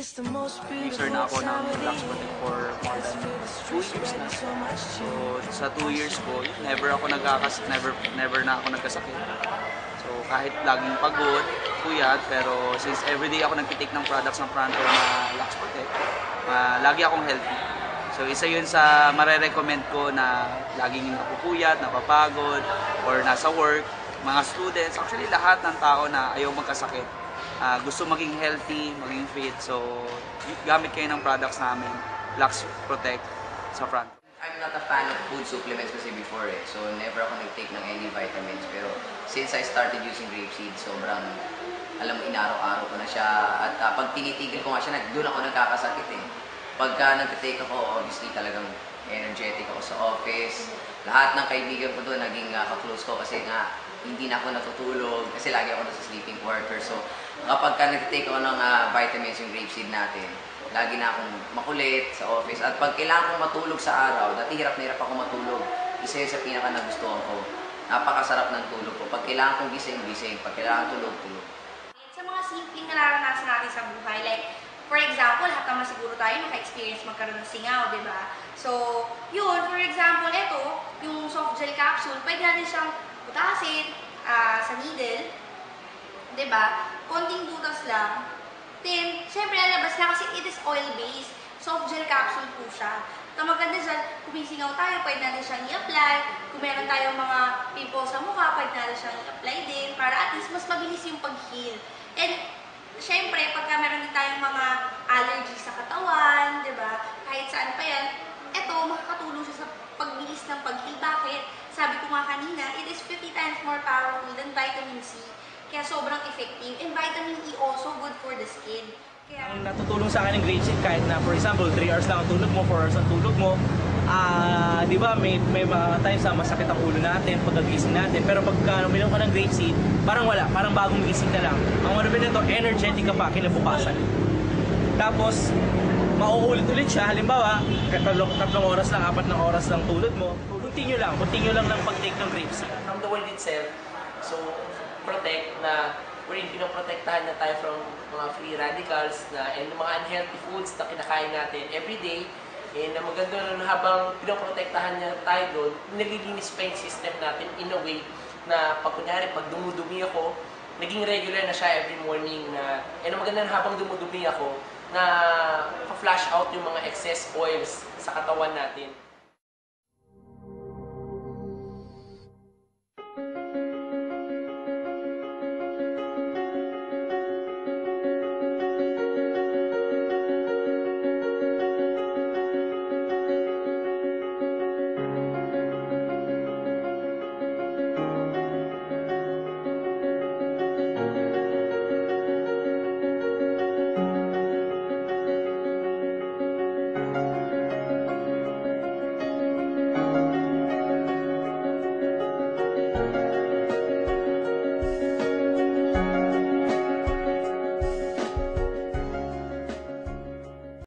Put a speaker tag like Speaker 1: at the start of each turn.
Speaker 1: User na ako ng Lux Protect for more than 2 years na. So, sa 2 years ko, never na ako nagkasakit. So, kahit laging pagod, puyat, pero since everyday ako nagtitake ng products ng Pronto na Lux Protect, lagi akong healthy. So, isa yun sa marerecommend ko na laging napupuyat, napapagod, or nasa work, mga students, actually lahat ng tao na ayaw magkasakit. Gusto maging healthy, maging fit, so gamit kayo ng products namin, Lux Protect sa Pronto.
Speaker 2: I'm not a fan of food supplements kasi before so never ako nag-take ng any vitamins. Pero since I started using grapeseed, sobrang, alam mo, inaraw-araw ko na siya. At pag tinitigil ko nga siya, doon ako nagkakasakit eh. Pagka nag-take ako, obviously talagang energetic ako sa office. Lahat ng kaibigan ko doon, naging ka-close ko kasi nga, hindi na ako natutulog kasi lagi ako nasa sleeping quarter. So kapag nag-take ako ng vitamins yung grapeseed natin, lagi na akong makulit sa office. At pag kailangan kong matulog sa araw, dati hirap na hirap ako matulog. Isa yun sa pinaka-nagustuhan ko. Napakasarap ng tulog ko. Pag kailangan kong gising. Pag kailangan tulog.
Speaker 3: Sa mga simpleng nararanasan natin sa buhay, like, for example, lahat naman siguro tayo naka-experience magkaroon ng singaw, di ba? So, yun, for example, ito, yung soft gel capsule, pwede natin siyang butasin sa needle, di ba? Konting butas lang. Then, syempre lalabas na kasi it is oil-based. Soft gel capsule po siya. Ang maganda dyan, kung may singaw tayo, pwede natin siyang i-apply. Kung meron tayong mga pimples sa mukha, pwede natin siyang i-apply din para at least mas mabilis yung pag-heal. And, syempre, pagka meron din tayong mga allergies sa katawan, di ba? Kahit saan pa yan, eto, makakatulong siya sa pagbilis ng pag-heal. Bakit? Sabi ko nga kanina, it is 50 times more powerful than vitamin C. Kaya sobrang effective. And vitamin E also good for the skin. Kaya
Speaker 4: ang natutulong sa akin ng grapeseed, kahit na for example 3 hours lang ang tulog mo, 4 hours ang tulog mo, di ba may mga times na masakit ang ulo natin, pagkagising natin, pero pagka uminom ka ng grapeseed, parang wala, parang bagong gising na lang. Ang ano nito, energetic ka pa kinabukasan. Tapos, mauulit-ulit siya, halimbawa, tatlong oras lang, 4 na oras lang tulog mo, continue lang ng pag-take ng grapeseed.
Speaker 5: From the word itself, so protect na wherein pinoprotektahan na tayo from mga free radicals and mga unhealthy foods na kinakain natin everyday. And maganda rin habang pinoprotektahan niya tayo doon, nililinis pa yung system natin in a way na pag kunyari, pag dumudumi ako, naging regular na siya every morning na, and maganda rin habang dumudumi ako, na flash out yung mga excess oils sa katawan natin.